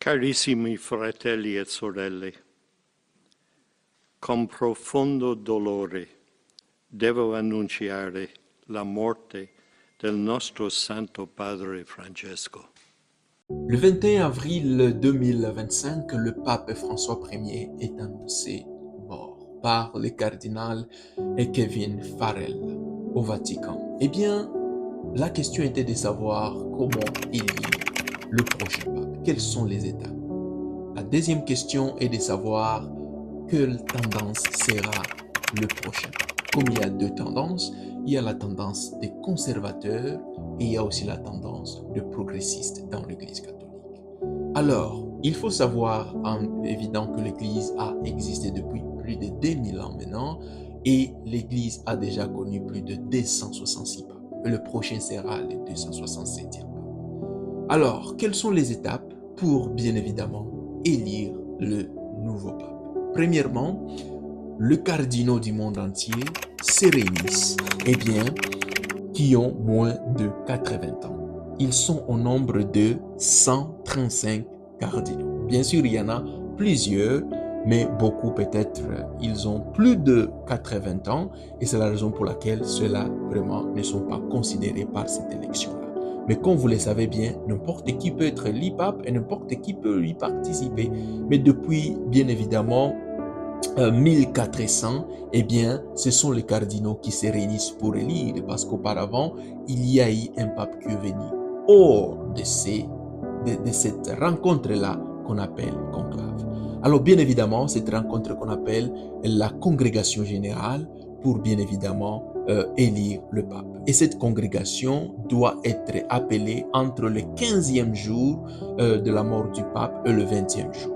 Carissimi fratelli e sorelle, con profondo dolore devo annunciare la morte del nostro Santo Padre Francesco. Le 21 avril 2025, le pape François Ier est annoncé mort par le cardinal Kevin Farrell au Vatican. Eh bien, la question était de savoir comment élire le prochain pape. Quelles sont les étapes? La deuxième question est de savoir quelle tendance sera le prochain pape. Comme il y a deux tendances, il y a la tendance des conservateurs et il y a aussi la tendance des progressistes dans l'Église catholique. Alors, il faut savoir en évident que l'Église a existé depuis plus de 2000 ans maintenant et l'Église a déjà connu plus de 266 papes. Et le prochain sera le 267e pape. Alors, quelles sont les étapes pour, bien évidemment, élire le nouveau pape? Premièrement, les cardinaux du monde entier se réunissent, qui ont moins de 80 ans. Ils sont au nombre de 135 cardinaux. Bien sûr, il y en a plusieurs, mais beaucoup peut-être, ils ont plus de 80 ans et c'est la raison pour laquelle ceux-là vraiment ne sont pas considérés par cette élection-là. Mais comme vous le savez bien, n'importe qui peut être élu pape et n'importe qui peut y participer. Mais depuis, bien évidemment, 1400, ce sont les cardinaux qui se réunissent pour élire parce qu'auparavant, il y a eu un pape qui est venu hors de cette rencontre-là qu'on appelle conclave. Alors, bien évidemment, cette rencontre qu'on appelle la congrégation générale pour, bien évidemment, élire le pape. Et cette congrégation doit être appelée entre le 15e jour de la mort du pape et le 20e jour.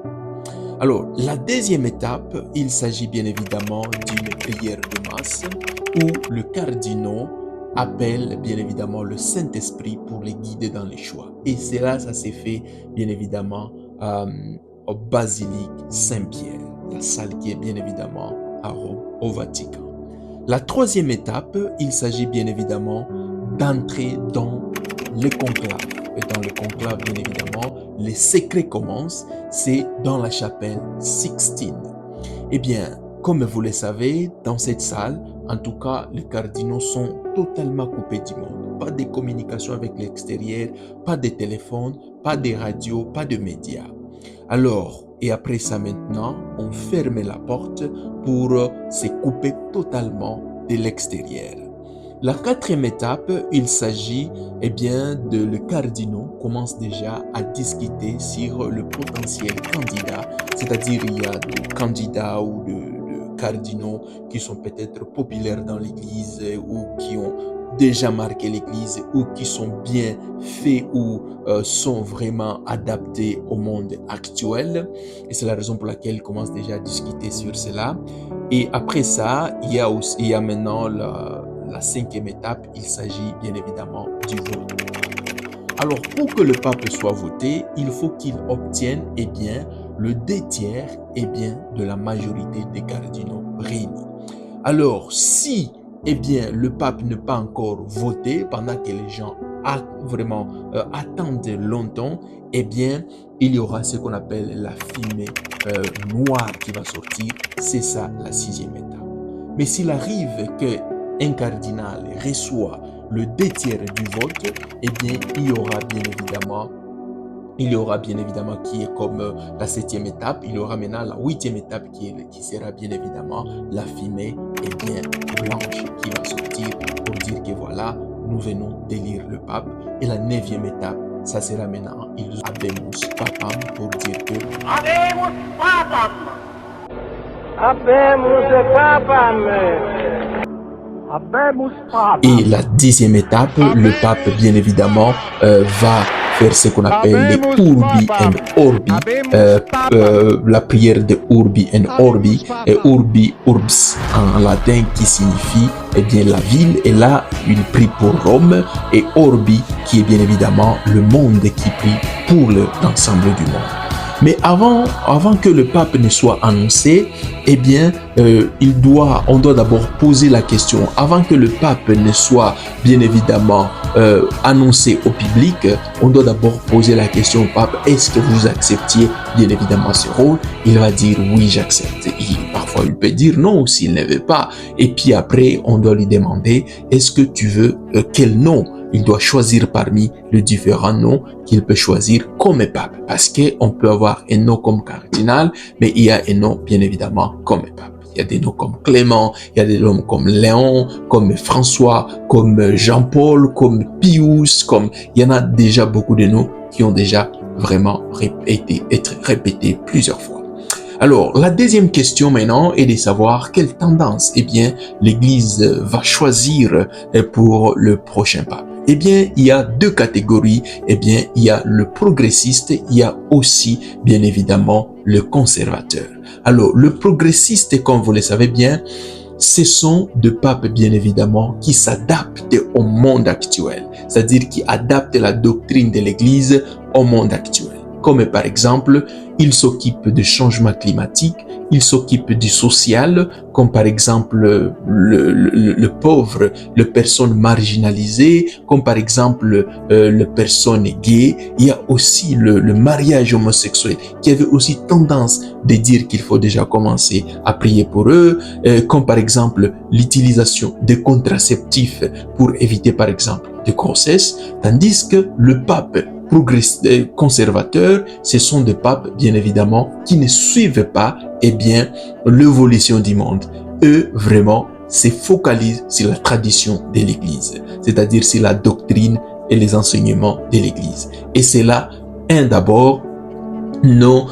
Alors, la deuxième étape, il s'agit bien évidemment d'une prière de masse où le cardinal appelle bien évidemment le Saint-Esprit pour les guider dans les choix. Et cela, ça s'est fait bien évidemment au Basilique Saint-Pierre, la salle qui est bien évidemment à Rome, au Vatican. La troisième étape, il s'agit bien évidemment d'entrer dans le conclave. Et dans le conclave, bien évidemment, les secrets commencent, c'est dans la chapelle Sixtine. Comme vous le savez, dans cette salle, en tout cas, les cardinaux sont totalement coupés du monde. Pas de communication avec l'extérieur, pas de téléphone, pas de radio, pas de médias. Alors, et après ça maintenant, on ferme la porte pour se couper totalement de l'extérieur. La quatrième étape, il s'agit de le cardinal commence déjà à discuter sur le potentiel candidat, c'est-à-dire il y a des candidats ou de cardinaux qui sont peut-être populaires dans l'Église ou qui ont déjà marqué l'Église ou qui sont bien faits ou sont vraiment adaptés au monde actuel. Et c'est la raison pour laquelle il commence déjà à discuter sur cela. Et après ça, il y a maintenant la cinquième étape, il s'agit bien évidemment du vote. Alors, pour que le pape soit voté, il faut qu'il obtienne le 2/3 de la majorité des cardinaux réunis. Alors, si le pape n'est pas encore voté pendant que les gens attendent longtemps, il y aura ce qu'on appelle la fumée noire qui va sortir. C'est ça la sixième étape. Mais s'il arrive qu'un cardinal reçoit le 2/3 du vote, il y aura bien évidemment qui est comme la 7e étape. Il y aura maintenant la 8e étape qui sera bien évidemment la fumée blanche qui va sortir pour dire que voilà, nous venons d'élire le pape. Et la 9e étape, ça sera maintenant Habemus Papam pour dire que Habemus Papam. Habemus Papam. Et la 10e étape, le pape, bien évidemment, va faire ce qu'on appelle les Urbi and Orbi, la prière de Urbi and Orbi, et Urbi Urbs en latin qui signifie la ville. Et là, il prie pour Rome, et Orbi qui est bien évidemment le monde qui prie pour l'ensemble du monde. Mais avant que le pape ne soit annoncé, eh bien, on doit d'abord poser la question. Avant que le pape ne soit bien évidemment annoncé au public, on doit d'abord poser la question au pape, est-ce que vous acceptiez bien évidemment ce rôle? Il va dire oui, j'accepte. Parfois, il peut dire non s'il ne veut pas. Et puis après, on doit lui demander, est-ce que tu veux quel nom? Il doit choisir parmi les différents noms qu'il peut choisir comme pape. Parce qu'on peut avoir un nom comme cardinal, mais il y a un nom bien évidemment comme pape. Il y a des noms comme Clément, il y a des noms comme Léon, comme François, comme Jean-Paul, comme Pius, il y en a déjà beaucoup de noms qui ont déjà vraiment été répétés plusieurs fois. Alors, la deuxième question maintenant est de savoir quelle tendance, eh bien, l'Église va choisir pour le prochain pape. Eh bien, il y a deux catégories. Eh bien, il y a le progressiste, il y a aussi, bien évidemment, le conservateur. Alors, le progressiste, comme vous le savez bien, ce sont des papes, bien évidemment, qui s'adaptent au monde actuel. C'est-à-dire qui adaptent la doctrine de l'Église au monde actuel. Comme par exemple, il s'occupe du changement climatique, il s'occupe du social, comme par exemple le pauvre, les personnes marginalisées, comme par exemple les personnes gays. Il y a aussi le mariage homosexuel qui avait aussi tendance de dire qu'il faut déjà commencer à prier pour eux, comme par exemple l'utilisation des contraceptifs pour éviter par exemple des grossesses, tandis que le pape conservateurs, ce sont des papes, bien évidemment, qui ne suivent pas, eh bien, l'évolution du monde. Eux, vraiment, se focalisent sur la tradition de l'Église, c'est-à-dire sur la doctrine et les enseignements de l'Église. Et c'est là, d'abord, non,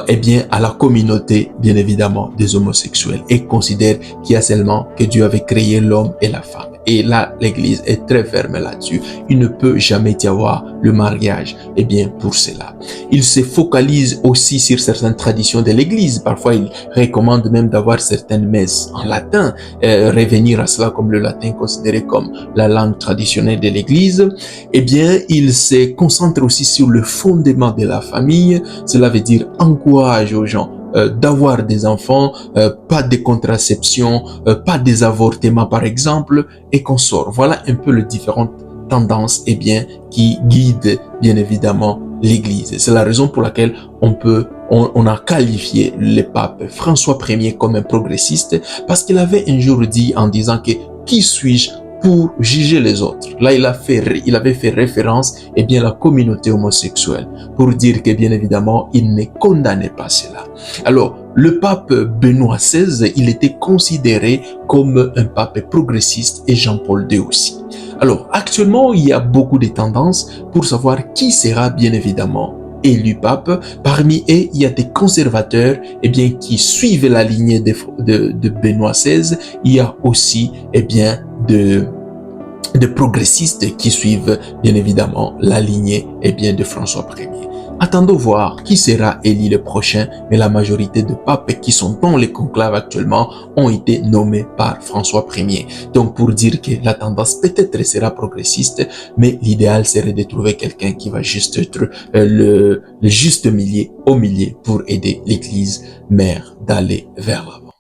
eh bien, à la communauté, bien évidemment, des homosexuels et considère qu'il y a seulement que Dieu avait créé l'homme et la femme. Et là, l'Église est très ferme là-dessus. Il ne peut jamais y avoir le mariage. Eh bien, pour cela. Il se focalise aussi sur certaines traditions de l'Église. Parfois, il recommande même d'avoir certaines messes en latin. Revenir à cela comme le latin considéré comme la langue traditionnelle de l'Église. Eh bien, il se concentre aussi sur le fondement de la famille. Cela veut dire encourage aux gens d'avoir des enfants, pas de contraception, pas des avortements par exemple, et qu'on sort. Voilà un peu les différentes tendances eh bien, qui guident bien évidemment l'Église. C'est la raison pour laquelle on a qualifié le pape François Ier comme un progressiste, parce qu'il avait un jour dit en disant que qui suis-je pour juger les autres. Là, il avait fait référence eh bien, à la communauté homosexuelle pour dire que, bien évidemment, il ne condamnait pas cela. Alors, le pape Benoît XVI, il était considéré comme un pape progressiste et Jean-Paul II aussi. Alors, actuellement, il y a beaucoup de tendances pour savoir qui sera, bien évidemment, élu pape. Parmi eux, il y a des conservateurs eh bien, qui suivent la lignée de Benoît XVI. Il y a aussi eh bien, de progressistes qui suivent bien évidemment la lignée eh bien, de François Ier. Attendons voir qui sera élu le prochain, mais la majorité de papes qui sont dans les conclaves actuellement ont été nommés par François Ier. Donc pour dire que la tendance peut-être sera progressiste, mais l'idéal serait de trouver quelqu'un qui va juste être le juste milieu au milieu pour aider l'Église mère d'aller vers l'avant.